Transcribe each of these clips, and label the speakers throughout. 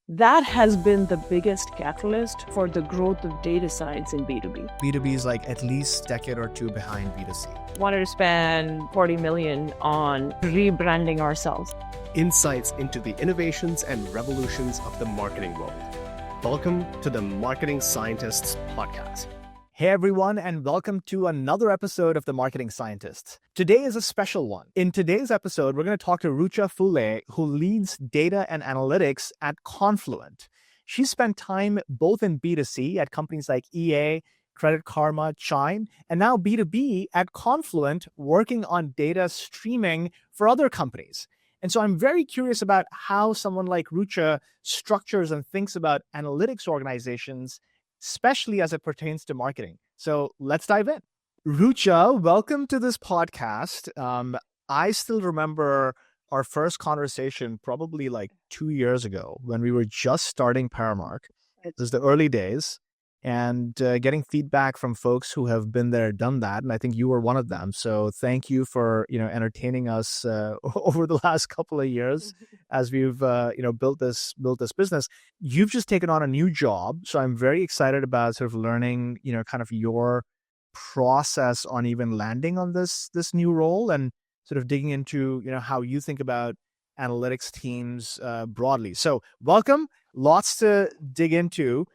Speaker 1: That has been the biggest catalyst for the growth of data science in B2B.
Speaker 2: B2B is like at least a decade or two behind B2C.
Speaker 1: Wanted to spend $40 million on rebranding ourselves.
Speaker 3: Insights into the innovations and revolutions of the marketing world. Welcome to the Marketing Scientists Podcast.
Speaker 2: Hey everyone, and welcome to another episode of The Marketing Scientists. Today is a special one. In today's episode, we're going to talk to Rucha Fulay, who leads data and analytics at Confluent. She spent time both in B2C at companies like EA, Credit Karma, Chime, and now B2B at Confluent, working on data streaming for other companies. And so I'm very curious about how someone like Rucha structures and thinks about analytics organizations, especially as it pertains to marketing. So let's dive in. Rucha, welcome to this podcast. I still remember our first conversation probably like 2 years ago when we were just starting Paramark. It was the early days and getting feedback from folks who have been there, done that. And I think you were one of them. So thank you for, entertaining us over the last couple of years as we've, built this business. You've just taken on a new job. So I'm very excited about sort of learning, kind of your process on even landing on this new role and sort of digging into, how you think about analytics teams broadly. So welcome, lots to dig into.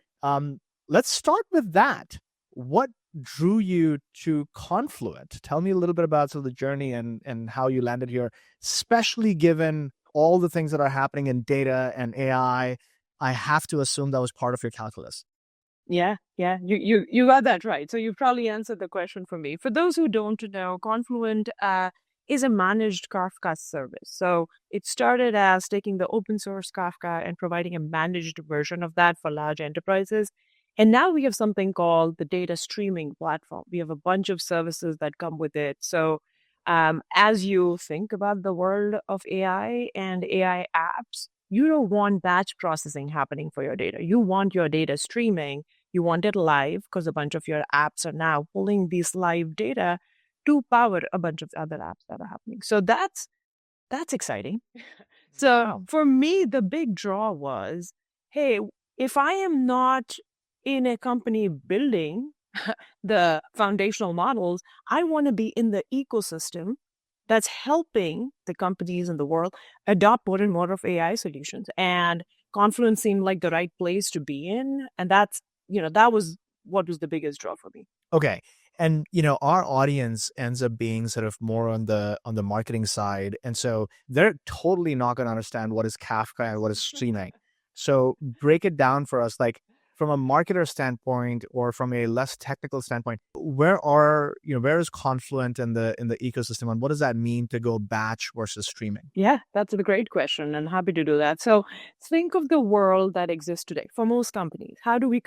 Speaker 2: Let's start with that. What drew you to Confluent? Tell me a little bit about sort of the journey and how you landed here, especially given all the things that are happening in data and AI. I have to assume that was part of your calculus.
Speaker 1: Yeah, you got that right. So you probably answered the question for me. For those who don't know, Confluent is a managed Kafka service. So it started as taking the open source Kafka and providing a managed version of that for large enterprises. And now we have something called the data streaming platform. We have a bunch of services that come with it. So as you think about the world of AI and AI apps, you don't want batch processing happening for your data. You want your data streaming. You want it live because a bunch of your apps are now pulling these live data to power a bunch of other apps that are happening. So that's exciting. So for me, the big draw was, hey, if I am not in a company building the foundational models, I want to be in the ecosystem that's helping the companies in the world adopt more and more of AI solutions. And Confluent seemed like the right place to be in. And that was what was the biggest draw for me.
Speaker 2: Okay. And, our audience ends up being sort of more on the marketing side. And so they're totally not going to understand what is Kafka and what is streaming. So break it down for us, like from a marketer standpoint or from a less technical standpoint, where is Confluent in the ecosystem, and what does that mean to go batch versus streaming?
Speaker 1: Yeah, that's a great question, and happy to do that. So think of the world that exists today for most companies. How do we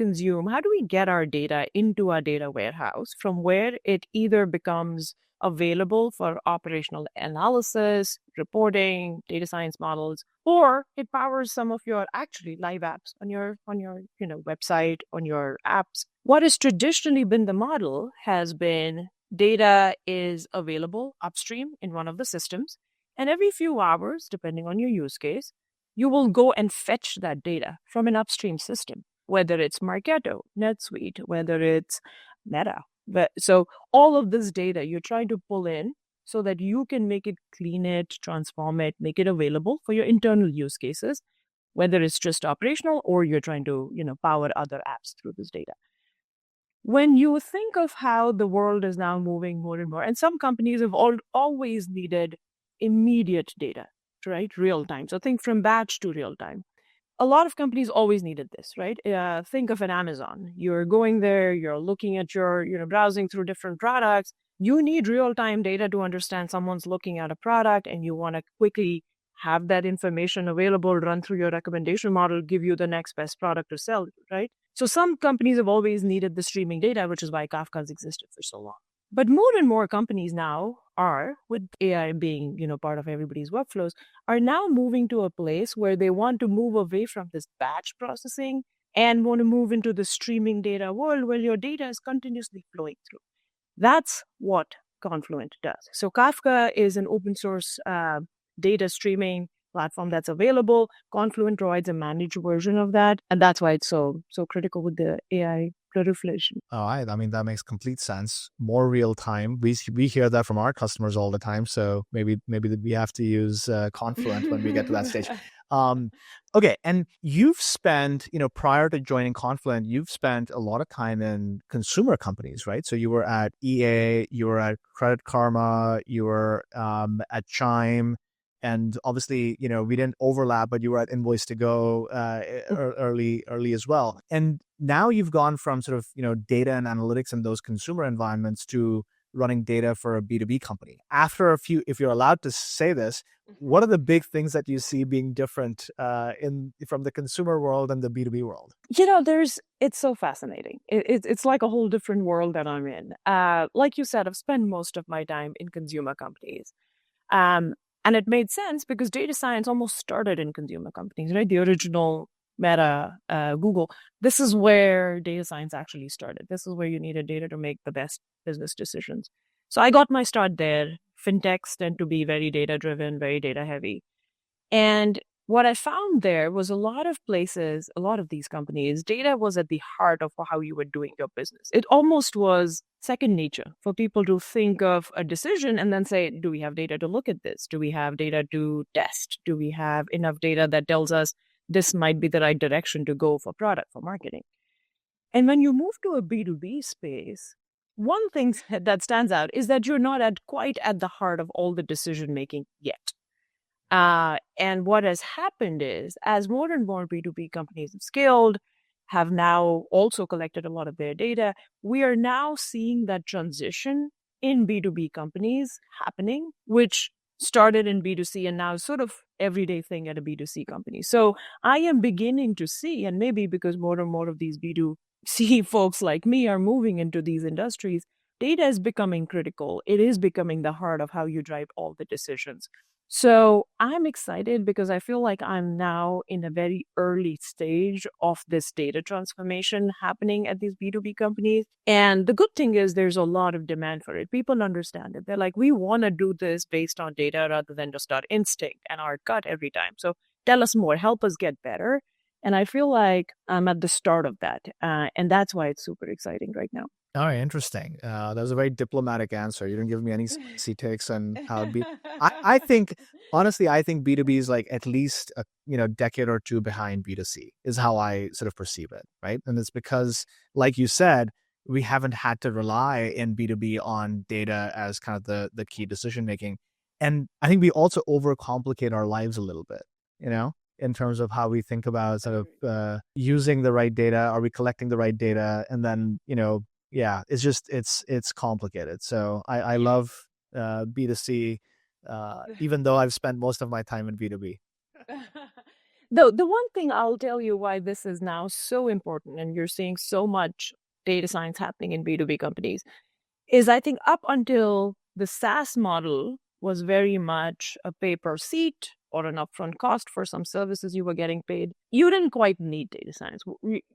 Speaker 1: get our data into our data warehouse from where it either becomes available for operational analysis, reporting, data science models, or it powers some of your actually live apps on your website, on your apps. What has traditionally been the model has been data is available upstream in one of the systems, and every few hours, depending on your use case, you will go and fetch that data from an upstream system, whether it's Marketo, NetSuite, whether it's Meta. So all of this data you're trying to pull in so that you can make it, clean it, transform it, make it available for your internal use cases, whether it's just operational or you're trying to, power other apps through this data. When you think of how the world is now moving more and more, and some companies have always needed immediate data, right? Real time. So think from batch to real time. A lot of companies always needed this, right? Think of an Amazon. You're going there, you're looking at browsing through different products. You need real-time data to understand someone's looking at a product, and you want to quickly have that information available, run through your recommendation model, give you the next best product to sell, right? So some companies have always needed the streaming data, which is why Kafka's existed for so long. But more and more companies now are, with AI being, part of everybody's workflows, are now moving to a place where they want to move away from this batch processing and want to move into the streaming data world where your data is continuously flowing through. That's what Confluent does. So Kafka is an open source data streaming platform that's available. Confluent provides a managed version of that, and that's why it's so critical with the AI proliferation.
Speaker 2: I mean, that makes complete sense. More real time. We hear that from our customers all the time. So maybe we have to use Confluent when we get to that stage. Um, okay, and you've spent, prior to joining Confluent, you've spent a lot of time in consumer companies, right? So you were at EA, you were at Credit Karma, you were at Chime, and obviously, we didn't overlap, but you were at Invoice to Go early as well. And now you've gone from sort of, data and analytics in those consumer environments to running data for a B2B company. After a few, if you're allowed to say this, what are the big things that you see being different from the consumer world and the B2B world?
Speaker 1: It's so fascinating. It's like a whole different world that I'm in. Like you said, I've spent most of my time in consumer companies. And it made sense because data science almost started in consumer companies, right? The original Meta, Google. This is where data science actually started. This is where you needed data to make the best business decisions. So I got my start there. Fintechs tend to be very data driven, very data heavy. And what I found there was a lot of places, a lot of these companies, data was at the heart of how you were doing your business. It almost was second nature for people to think of a decision and then say, do we have data to look at this? Do we have data to test? Do we have enough data that tells us this might be the right direction to go for product, for marketing? And when you move to a B2B space, one thing that stands out is that you're not quite at the heart of all the decision making yet. And what has happened is, as more and more B2B companies have scaled, have now also collected a lot of their data, we are now seeing that transition in B2B companies happening, which started in B2C and now sort of everyday thing at a B2C company. So I am beginning to see, and maybe because more and more of these B2C folks like me are moving into these industries, data is becoming critical. It is becoming the heart of how you drive all the decisions. So I'm excited because I feel like I'm now in a very early stage of this data transformation happening at these B2B companies. And the good thing is there's a lot of demand for it. People understand it. They're like, we want to do this based on data rather than just our instinct and our gut every time. So tell us more, help us get better. And I feel like I'm at the start of that. And that's why it's super exciting right now.
Speaker 2: All right, interesting. That was a very diplomatic answer. You didn't give me any spicy takes on how it'd be. I think, honestly, I think B2B is like at least a decade or two behind B2C is how I sort of perceive it, right? And it's because, like you said, we haven't had to rely in B2B on data as kind of the key decision making. And I think we also overcomplicate our lives a little bit, in terms of how we think about sort of using the right data. Are we collecting the right data? And then, yeah, it's just, it's complicated. So I love B2C, even though I've spent most of my time in B2B.
Speaker 1: The one thing I'll tell you why this is now so important, and you're seeing so much data science happening in B2B companies, is I think up until the SaaS model was very much a pay per seat or an upfront cost for some services you were getting paid, you didn't quite need data science.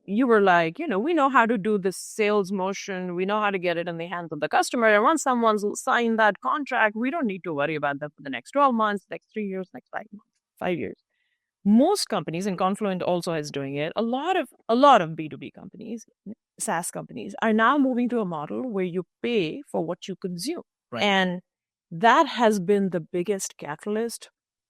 Speaker 1: You were like, we know how to do the sales motion. We know how to get it in the hands of the customer. And once someone's signed that contract, we don't need to worry about that for the next 12 months, next 3 years, next 5 months, 5 years. Most companies, and Confluent also is doing it, a lot of B2B companies, SaaS companies, are now moving to a model where you pay for what you consume.
Speaker 2: Right.
Speaker 1: And that has been the biggest catalyst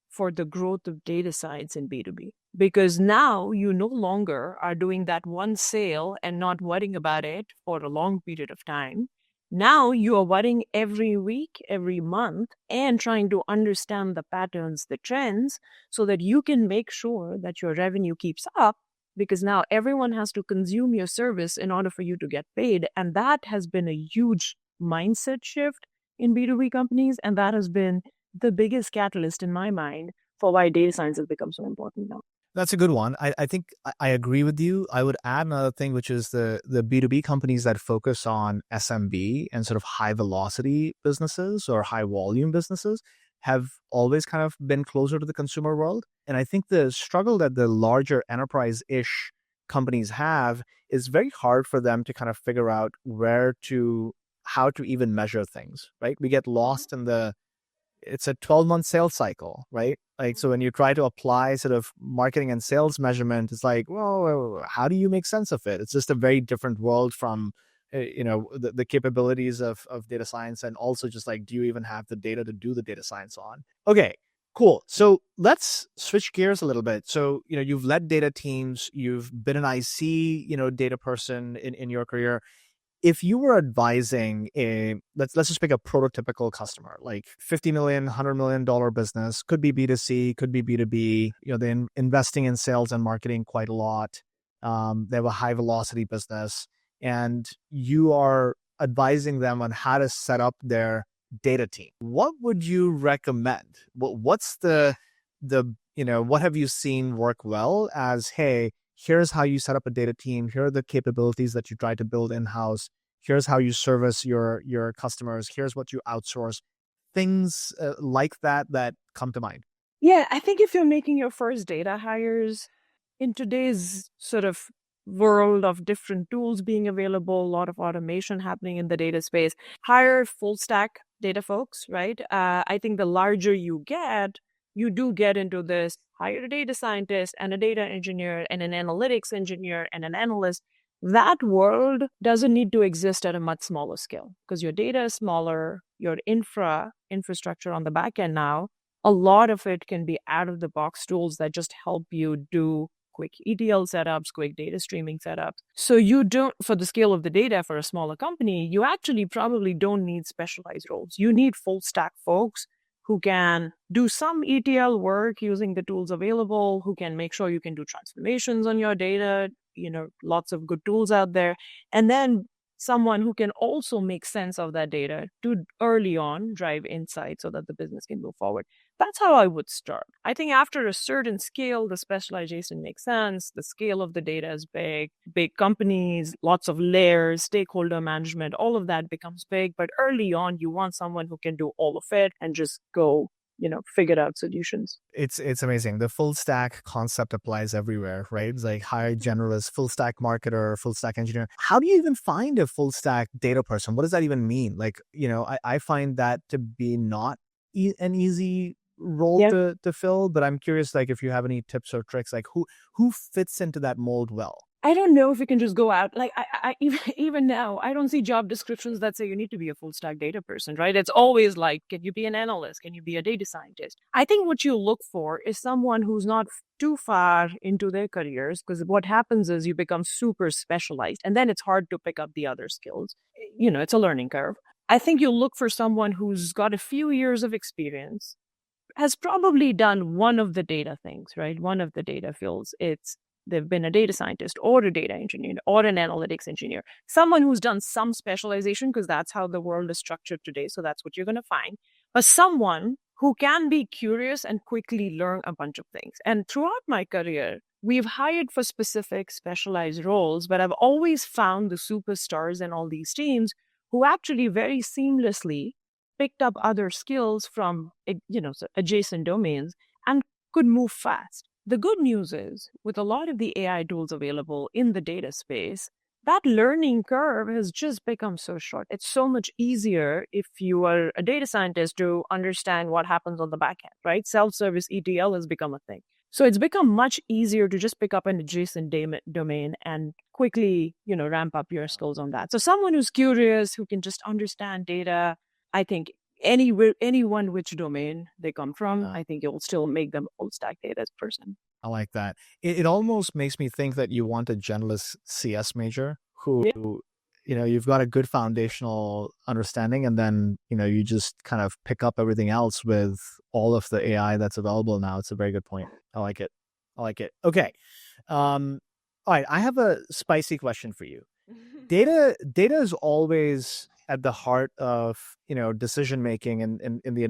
Speaker 1: for the growth of data science in B2B. Because now you no longer are doing that one sale and not worrying about it for a long period of time. Now you are worrying every week, every month, and trying to understand the patterns, the trends, so that you can make sure that your revenue keeps up, because now everyone has to consume your service in order for you to get paid. And that has been a huge mindset shift in B2B companies. And that has been the biggest catalyst in my mind for why data science has become so important now.
Speaker 2: That's a good one. I think I agree with you. I would add another thing, which is the B2B companies that focus on SMB and sort of high velocity businesses or high volume businesses have always kind of been closer to the consumer world. And I think the struggle that the larger enterprise-ish companies have is very hard for them to kind of figure out how to even measure things, right? We get lost in it's a 12-month sales cycle, right? Like, so when you try to apply sort of marketing and sales measurement, it's like, well, how do you make sense of it? It's just a very different world from, the capabilities of data science. And also just like, do you even have the data to do the data science on? Okay, cool. So let's switch gears a little bit. So, you've led data teams, you've been an IC, data person in your career. If you were advising let's just pick a prototypical customer, like 50 million, $100 million business, could be B2C, could be B2B, they're investing in sales and marketing quite a lot. They have a high velocity business, and you are advising them on how to set up their data team. What would you recommend? What's what have you seen work well as, hey, here's how you set up a data team. Here are the capabilities that you try to build in-house. Here's how you service your customers. Here's what you outsource. Things like that come to mind.
Speaker 1: Yeah, I think if you're making your first data hires in today's sort of world of different tools being available, a lot of automation happening in the data space, hire full stack data folks, right? I think the larger you do get into this, hire a data scientist and a data engineer and an analytics engineer and an analyst. That world doesn't need to exist at a much smaller scale because your data is smaller, your infrastructure on the back end now, a lot of it can be out of the box tools that just help you do quick ETL setups, quick data streaming setups. So you don't, for the scale of the data for a smaller company, you actually probably don't need specialized roles. You need full stack folks who can do some ETL work using the tools available, who can make sure you can do transformations on your data, lots of good tools out there. And then someone who can also make sense of that data to early on drive insight so that the business can move forward. That's how I would start. I think after a certain scale, the specialization makes sense. The scale of the data is big companies, lots of layers, stakeholder management, all of that becomes big. But early on, you want someone who can do all of it and just go figured out solutions.
Speaker 2: It's amazing. The full stack concept applies everywhere, right? It's like hire generalist, full stack marketer, full stack engineer. How do you even find a full stack data person? What does that even mean? Like, I find that to be not an easy role to fill, but I'm curious, like, if you have any tips or tricks, like who fits into that mold well?
Speaker 1: I don't know if we can just go out. Like I even now, I don't see job descriptions that say you need to be a full stack data person, right? It's always like, can you be an analyst? Can you be a data scientist? I think what you look for is someone who's not too far into their careers, because what happens is you become super specialized and then it's hard to pick up the other skills. It's a learning curve. I think you look for someone who's got a few years of experience, has probably done one of the data things, right? One of the data fields. They've been a data scientist or a data engineer or an analytics engineer, someone who's done some specialization because that's how the world is structured today. So that's what you're going to find. But someone who can be curious and quickly learn a bunch of things. And throughout my career, we've hired for specific specialized roles, but I've always found the superstars in all these teams who actually very seamlessly picked up other skills from, adjacent domains and could move fast. The good news is, with a lot of the AI tools available in the data space, that learning curve has just become so short. It's so much easier if you are a data scientist to understand what happens on the back end, right? Self-service ETL has become a thing. So it's become much easier to just pick up an adjacent domain and quickly, ramp up your skills on that. So someone who's curious, who can just understand data, I think anyone which domain they come from, I think it will still make them a full stack data person.
Speaker 2: I like that. It almost makes me think that you want a generalist CS major who, you've got a good foundational understanding, and then, you just kind of pick up everything else with all of the AI that's available now. It's a very good point. I like it. Okay. All right. I have a spicy question for you. Data is always at the heart of decision making in the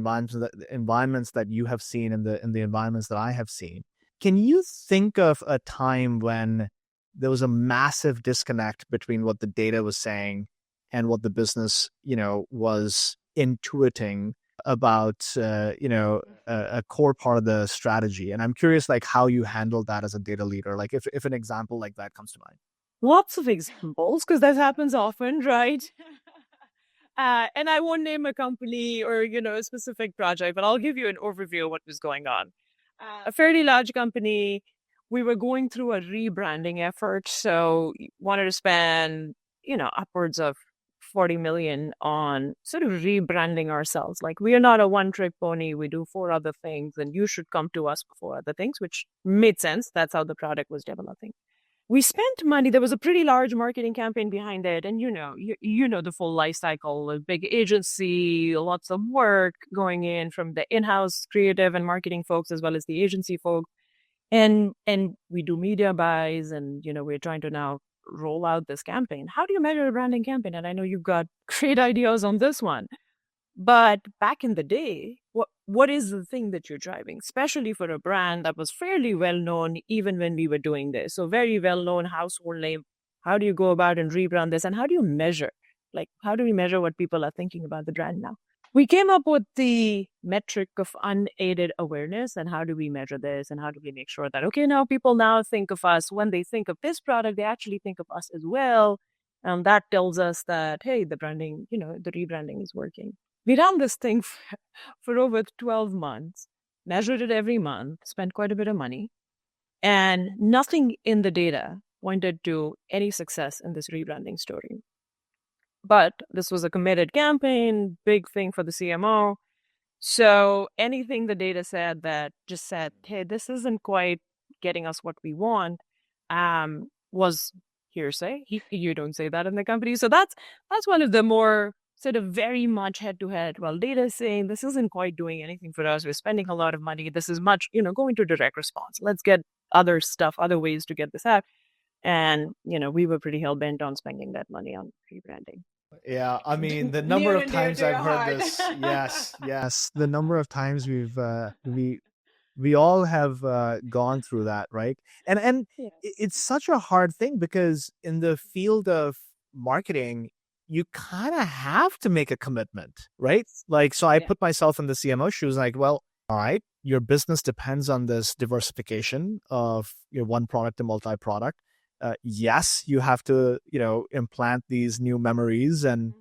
Speaker 2: environments that you have seen, in the environments that I have seen. Can you think of a time when there was a massive disconnect between what the data was saying and what the business was intuiting about a core part of the strategy? And I'm curious, like, how you handled that as a data leader. Like, if an example like that comes to mind.
Speaker 1: Lots of examples, because that happens often, right? And I won't name a company or, a specific project, but I'll give you an overview of what was going on. A fairly large company. We were going through a rebranding effort, so wanted to spend, upwards of 40 million on sort of rebranding ourselves. Like, we are not a one-trick pony. We do four other things, and you should come to us for other things, which made sense. That's how the product was developing. We spent money. There was a pretty large marketing campaign behind it, and you know the full life cycle. A big agency, lots of work going in from the in-house creative and marketing folks as well as the agency folks, and we do media buys, and we're trying to now roll out this campaign. How do you measure a branding campaign? And I know you've got great ideas on this one. But back in the day, what is the thing that you're driving, especially for a brand that was fairly well known even when we were doing this? So very well known household name. How do you go about and rebrand this? And how do you measure? Like, how do we measure what people are thinking about the brand now? We came up with the metric of unaided awareness. And how do we measure this? And how do we make sure that, okay, now people now think of us, when they think of this product, they actually think of us as well. And that tells us that, hey, the branding, the rebranding is working. We ran this thing for over 12 months, measured it every month, spent quite a bit of money, and nothing in the data pointed to any success in this rebranding story. But this was a committed campaign, big thing for the CMO. So anything the data said that just said, hey, this isn't quite getting us what we want, was hearsay. You don't say that in the company. So that's one of the more sort of very much head-to-head. Well, data is saying this isn't quite doing anything for us. We're spending a lot of money. This is much, going to direct response. Let's get other stuff, other ways to get this out. And, we were pretty hell-bent on spending that money on rebranding.
Speaker 2: Yeah, I mean, the number of times I've heard this, yes, the number of times we all have gone through that, right? And
Speaker 1: Yeah.
Speaker 2: it's such a hard thing because in the field of marketing, you kind of have to make a commitment, right? Like, so I put myself in the CMO shoes, like, well, all right, your business depends on this diversification of your one product to multi-product. Yes, you have to, implant these new memories and,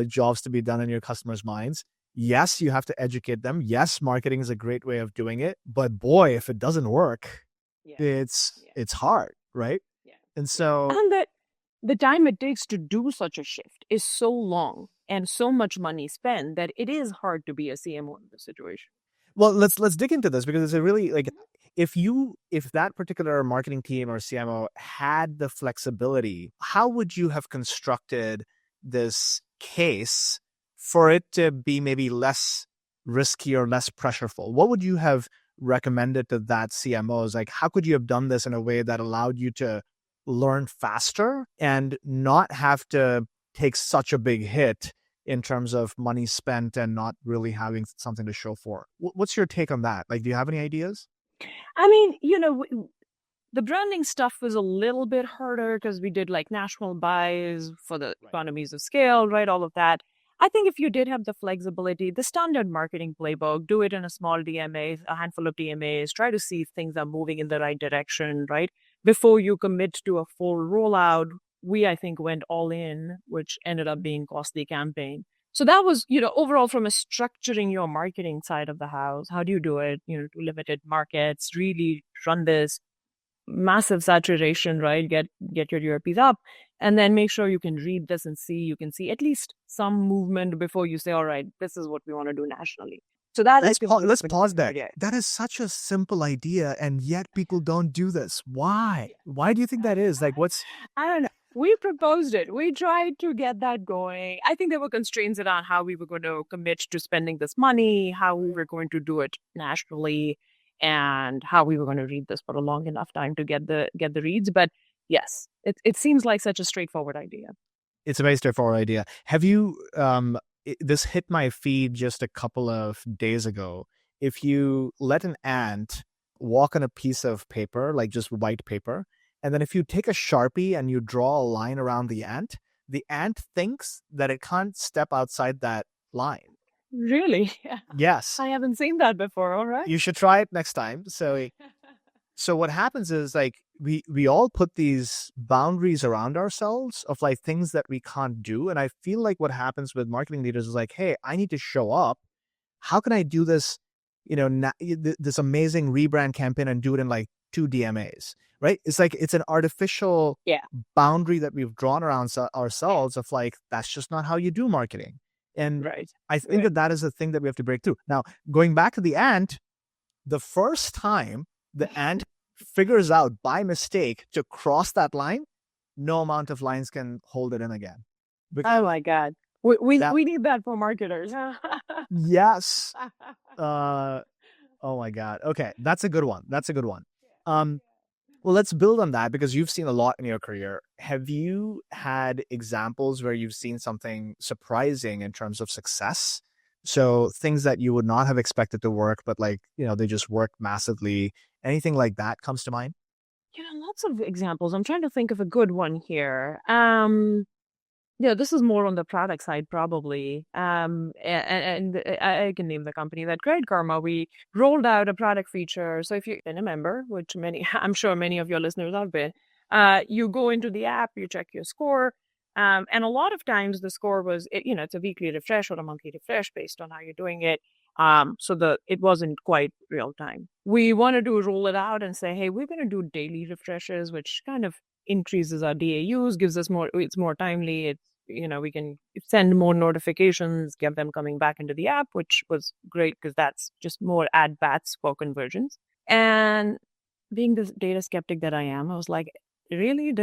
Speaker 2: jobs to be done in your customers' minds. Yes, you have to educate them. Yes, marketing is a great way of doing it. But boy, if it doesn't work, it's hard, right?
Speaker 1: Yeah.
Speaker 2: And so,
Speaker 1: and the time it takes to do such a shift is so long and so much money spent that it is hard to be a CMO in this situation.
Speaker 2: well, let's dig into this because it's a really like if that particular marketing team or CMO had the flexibility, how would you have constructed this case for it to be maybe less risky or less pressureful? What would you have recommended to that CMOs? Like, how could you have done this in a way that allowed you to learn faster and not have to take such a big hit in terms of money spent and not really having something to show for? What's your take on that? Like, do you have any ideas?
Speaker 1: I mean, the branding stuff was a little bit harder because we did like national buys for the economies of scale, right? All of that. I think if you did have the flexibility, the standard marketing playbook, do it in a small DMA, a handful of DMAs, try to see if things are moving in the right direction, right? Before you commit to a full rollout, we, I think, went all in, which ended up being costly campaign. So that was, overall from a structuring your marketing side of the house, how do you do it, to limited markets, really run this massive saturation, right? Get your URPs up, and then make sure you can read this and you can see at least some movement before you say, all right, this is what we want to do nationally. So that
Speaker 2: let's pause there. That is such a simple idea, and yet people don't do this. Why? Why do you think that is? Like,
Speaker 1: I don't know. We proposed it. We tried to get that going. I think there were constraints around how we were going to commit to spending this money, how we were going to do it nationally, and how we were going to read this for a long enough time to get the reads. But yes, it seems like such a straightforward idea.
Speaker 2: It's a very straightforward idea. Have you, this hit my feed just a couple of days ago. If you let an ant walk on a piece of paper, like just white paper, and then if you take a Sharpie and you draw a line around the ant thinks that it can't step outside that line.
Speaker 1: Really?
Speaker 2: Yes.
Speaker 1: I haven't seen that before. All right.
Speaker 2: You should try it next time. So what happens is like we all put these boundaries around ourselves of like things that we can't do. And I feel like what happens with marketing leaders is like, hey, I need to show up. How can I do this this amazing rebrand campaign and do it in like 2 DMAs, right? It's like it's an artificial
Speaker 1: Yeah.
Speaker 2: boundary that we've drawn around ourselves of like, that's just not how you do marketing. And
Speaker 1: Right.
Speaker 2: I think that is a thing that we have to break through. Now, going back to the ant, the first time the ant figures out by mistake to cross that line, no amount of lines can hold it in again.
Speaker 1: Oh my God. We need that for marketers.
Speaker 2: Yes. Oh my God. Okay, that's a good one. That's a good one. Well, let's build on that because you've seen a lot in your career. Have you had examples where you've seen something surprising in terms of success? So things that you would not have expected to work, but like, they just work massively. Anything like that comes to mind?
Speaker 1: Lots of examples. I'm trying to think of a good one here. Yeah, this is more on the product side, probably. And I can name the company that Credit Karma. We rolled out a product feature. So if you've been a member, which I'm sure many of your listeners have been, you go into the app, you check your score. And a lot of times the score was, it's a weekly refresh or a monthly refresh based on how you're doing it. So it wasn't quite real time. We wanted to roll it out and say, hey, we're going to do daily refreshes, which kind of increases our DAUs, gives us it's more timely. We can send more notifications, get them coming back into the app, which was great because that's just more ad bats for conversions. And being the data skeptic that I am, I was like, really?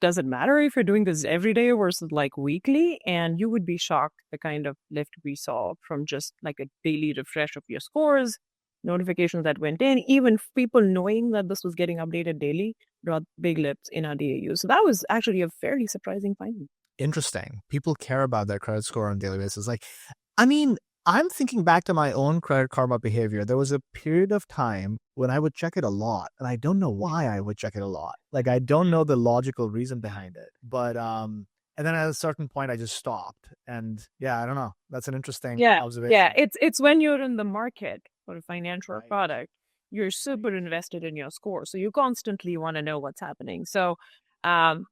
Speaker 1: Does it matter if you're doing this every day versus like weekly? And you would be shocked the kind of lift we saw from just like a daily refresh of your scores, notifications that went in, even people knowing that this was getting updated daily, brought big lifts in our DAU. So that was actually a fairly surprising finding.
Speaker 2: Interesting. People care about their credit score on a daily basis. I'm thinking back to my own Credit Karma behavior. There was a period of time when I would check it a lot, and I don't know why I would check it a lot. Like, I don't know the logical reason behind it. But and then at a certain point, I just stopped. And yeah, I don't know. That's an interesting observation.
Speaker 1: Yeah, it's when you're in the market for a financial product, you're super invested in your score, so you constantly want to know what's happening. So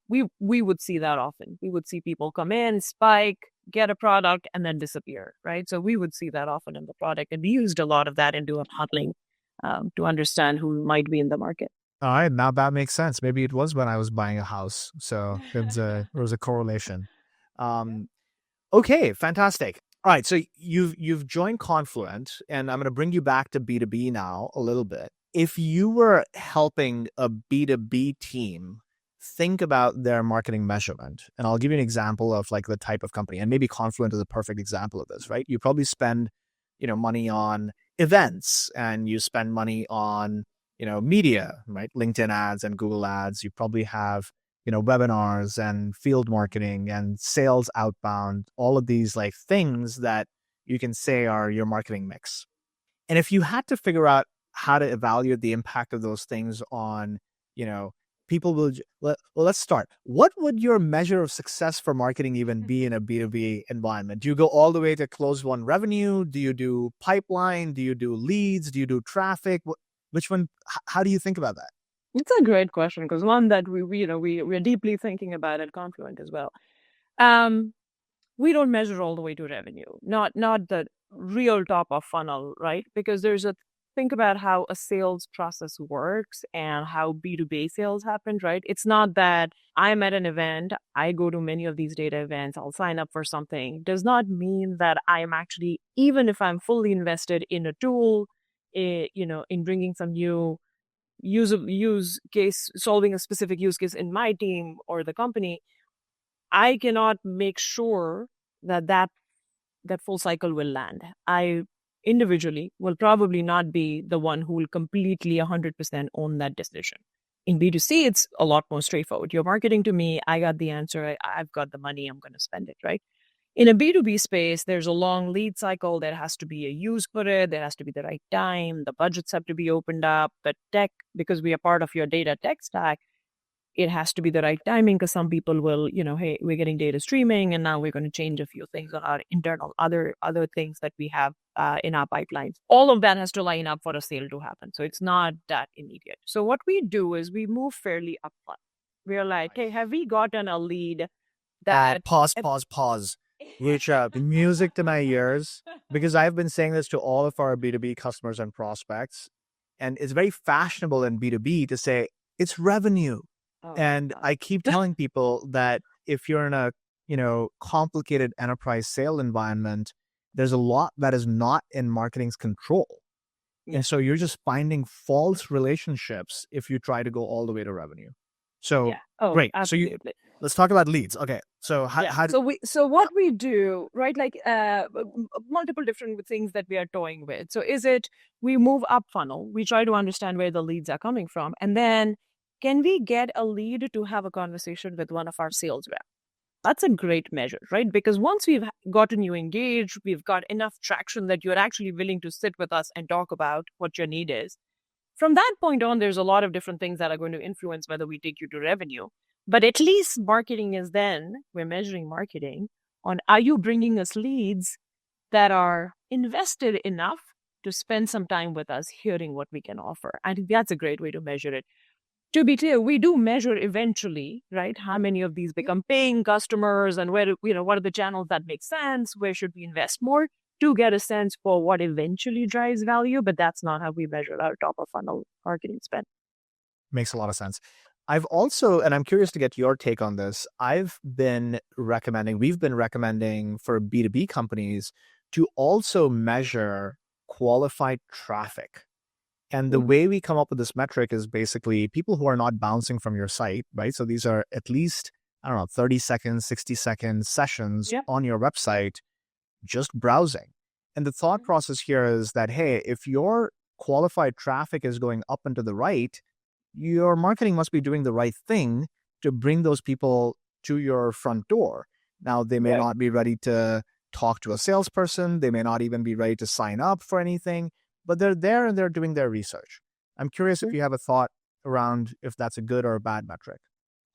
Speaker 1: we would see that often. We would see people come in, spike, get a product, and then disappear, right? So we would see that often in the product, and we used a lot of that into a modeling to understand who might be in the market.
Speaker 2: All right, now that makes sense. Maybe it was when I was buying a house, so there was a correlation. Okay, fantastic. All right, so you've joined Confluent, and I'm going to bring you back to B2B now a little bit. If you were helping a B2B team think about their marketing measurement, and I'll give you an example of like the type of company, and maybe Confluent is a perfect example of this, right? You probably spend, money on events, and you spend money on, media, right? LinkedIn ads and Google ads. You probably have, webinars and field marketing and sales outbound, all of these like things that you can say are your marketing mix. And if you had to figure out how to evaluate the impact of those things on, people will, let's start. What would your measure of success for marketing even be in a B2B environment? Do you go all the way to close won revenue? Do you do pipeline? Do you do leads? Do you do traffic? Which one? How do you think about that?
Speaker 1: It's a great question because one that we're deeply thinking about at Confluent as well. We don't measure all the way to revenue, not the real top of funnel, right? Because think about how a sales process works and how B2B sales happen, right? It's not that I'm at an event, I go to many of these data events, I'll sign up for something. Does not mean that I'm actually, even if I'm fully invested in a tool, in bringing some new use case, solving a specific use case in my team or the company, I cannot make sure that full cycle will land. I individually will probably not be the one who will completely 100% own that decision. In B2C, it's a lot more straightforward. You're marketing to me, I got the answer, I've got the money, I'm going to spend it, right? In a B2B space, there's a long lead cycle. There has to be a use for it. There has to be the right time. The budgets have to be opened up. The tech, because we are part of your data tech stack, it has to be the right timing because some people will, hey, we're getting data streaming and now we're going to change a few things on our internal other things that we have in our pipelines. All of that has to line up for a sale to happen. So it's not that immediate. So what we do is we move fairly upfront. We're like, hey, have we gotten a lead that...
Speaker 2: Pause. Rucha, music to my ears. because I've been saying this to all of our B2B customers and prospects, and it's very fashionable in B2B to say it's revenue.
Speaker 1: Oh,
Speaker 2: And
Speaker 1: God.
Speaker 2: I keep telling people that if you're in a, complicated enterprise sale environment, there's a lot that is not in marketing's control.
Speaker 1: Yeah.
Speaker 2: And so you're just finding false relationships if you try to go all the way to revenue. So
Speaker 1: Yeah. Oh,
Speaker 2: great.
Speaker 1: absolutely.
Speaker 2: Let's talk about leads. Okay. So how
Speaker 1: So what we do, right? Like multiple different things that we are toying with. So is it we move up funnel, we try to understand where the leads are coming from, and then can we get a lead to have a conversation with one of our sales reps? That's a great measure, right? Because once we've gotten you engaged, we've got enough traction that you're actually willing to sit with us and talk about what your need is. From that point on, there's a lot of different things that are going to influence whether we take you to revenue. But at least marketing is then, we're measuring marketing on are you bringing us leads that are invested enough to spend some time with us hearing what we can offer. I think that's a great way to measure it. To be clear, we do measure eventually, right? How many of these become paying customers and where, what are the channels that make sense? Where should we invest more to get a sense for what eventually drives value? But that's not how we measure our top of funnel marketing spend.
Speaker 2: makes a lot of sense. I've also, and I'm curious to get your take on this, we've been recommending for B2B companies to also measure qualified traffic. And the way we come up with this metric is basically people who are not bouncing from your site, right? So these are at least, 30-second, 60-second sessions on your website, just browsing. And the thought process here is that, hey, if your qualified traffic is going up and to the right, your marketing must be doing the right thing to bring those people to your front door. Now, they may not be ready to talk to a salesperson. They may not even be ready to sign up for anything, but they're there and they're doing their research. I'm curious if you have a thought around if that's a good or a bad metric.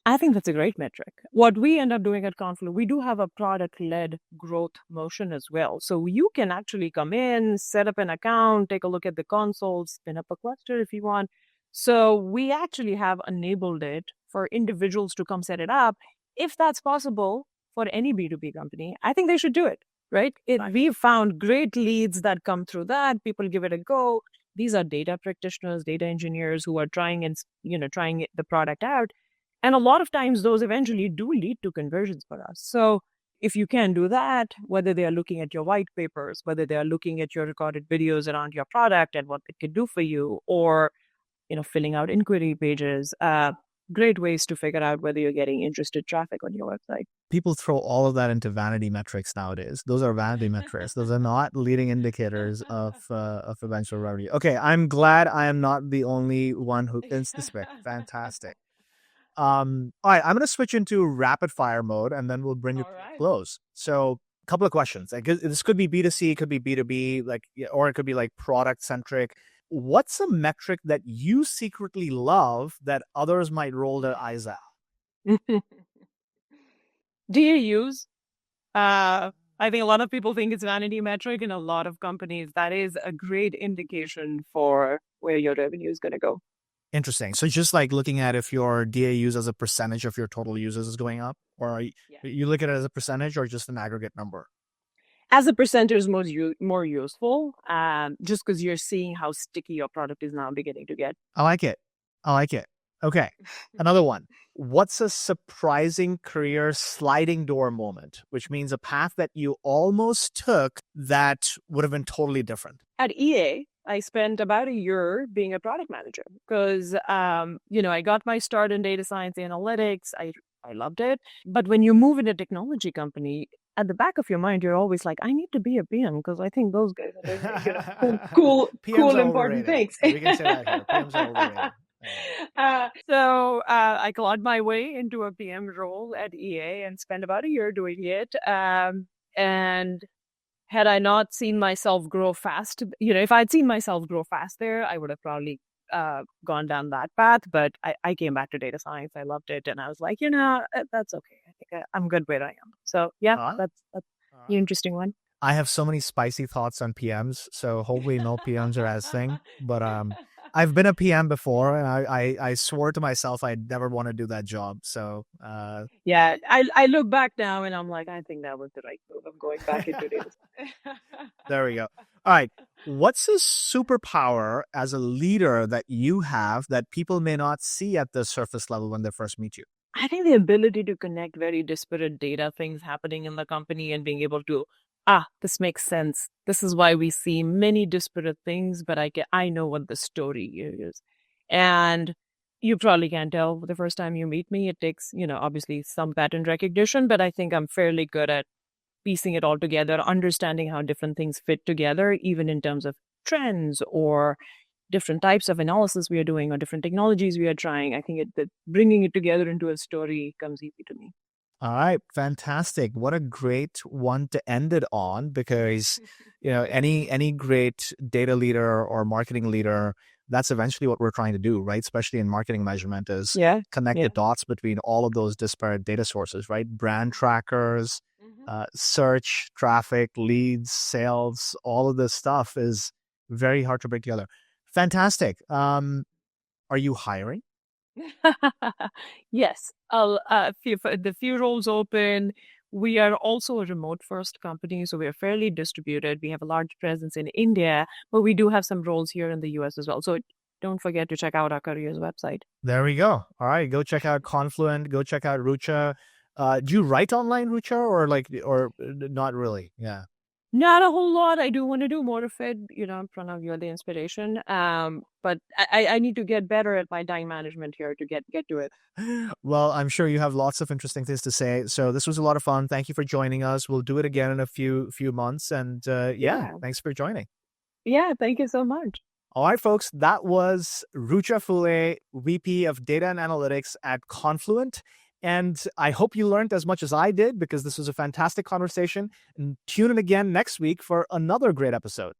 Speaker 1: I think that's a great metric. What we end up doing at Confluent, we do have a product-led growth motion as well. So you can actually come in, set up an account, take a look at the console, spin up a cluster if you want. So we actually have enabled it for individuals to come set it up. If that's possible for any B2B company, I think they should do it, right? We've found great leads that come through that. People give it a go. These are data practitioners, data engineers who are trying the product out. And a lot of times those eventually do lead to conversions for us. So if you can do that, whether they are looking at your white papers, whether they are looking at your recorded videos around your product and what it can do for you, or filling out inquiry pages, great ways to figure out whether you're getting interested traffic on your website.
Speaker 2: People throw all of that into vanity metrics nowadays. Those are vanity metrics. Those are not leading indicators of eventual revenue. Okay, I'm glad I am not the only one who thinks this way. Fantastic. All right, I'm going to switch into rapid fire mode and then we'll bring it to a close. So a couple of questions. This could be B2C, it could be B2B, or it could be like product centric. What's a metric that you secretly love that others might roll their eyes at?
Speaker 1: DAUs. I think a lot of people think it's vanity metric. In a lot of companies, that is a great indication for where your revenue is going to go.
Speaker 2: Interesting. So just like looking at if your DAUs as a percentage of your total users is going up, or you look at it as a percentage or just an aggregate number?
Speaker 1: As a percentage is more useful, just because you're seeing how sticky your product is now beginning to get.
Speaker 2: I like it. Okay. Another one. What's a surprising career sliding door moment, which means a path that you almost took that would have been totally different?
Speaker 1: At EA, I spent about a year being a product manager because, I got my start in data science analytics. I loved it. But when you move in a technology company, at the back of your mind, you're always like, I need to be a PM because I think those guys are doing cool, important things.
Speaker 2: We can say that here. PMs are overrated.
Speaker 1: So I clawed my way into a PM role at EA and spent about a year doing it. And had I not seen myself grow fast, if I'd seen myself grow fast there, I would have probably gone down that path. But I came back to data science. I loved it. And I was like, that's okay. I think I'm good where I am. So that's an interesting one. I
Speaker 2: have so many spicy thoughts on PMs. So hopefully no PMs are as thing. But I've been a PM before, and I swore to myself I'd never want to do that job. So,
Speaker 1: Yeah, I look back now and I'm like, I think that was the right move. I'm going back into data.
Speaker 2: there we go. All right. What's a superpower as a leader that you have that people may not see at the surface level when they first meet you?
Speaker 1: I think the ability to connect very disparate data things happening in the company and being able to, this makes sense. This is why we see many disparate things, but I know what the story is. And you probably can't tell the first time you meet me. It takes, obviously some pattern recognition, but I think I'm fairly good at piecing it all together, understanding how different things fit together, even in terms of trends or different types of analysis we are doing or different technologies we are trying. I think that bringing it together into a story comes easy to me.
Speaker 2: All right, fantastic. What a great one to end it on, because any great data leader or marketing leader, that's eventually what we're trying to do, right? Especially in marketing measurement, is connect the dots between all of those disparate data sources, right? Brand trackers, search, traffic, leads, sales, all of this stuff is very hard to bring together. Fantastic. Are you hiring?
Speaker 1: Yes, the few roles open. We are also a remote first company, so we are fairly distributed. We have a large presence in India, but we do have some roles here in the US as well. So don't forget to check out our careers website.
Speaker 2: There we go. All right, go check out Confluent. Go check out Rucha. Do you write online, Rucha, or not really? Yeah.
Speaker 1: Not a whole lot. I do want to do more of it. Pranav, you're the inspiration. But I need to get better at my time management here to get to it.
Speaker 2: Well, I'm sure you have lots of interesting things to say. So this was a lot of fun. Thank you for joining us. We'll do it again in a few months. And thanks for joining.
Speaker 1: Yeah, thank you so much.
Speaker 2: All right, folks, that was Rucha Fulay, VP of Data and Analytics at Confluent. And I hope you learned as much as I did, because this was a fantastic conversation. And tune in again next week for another great episode.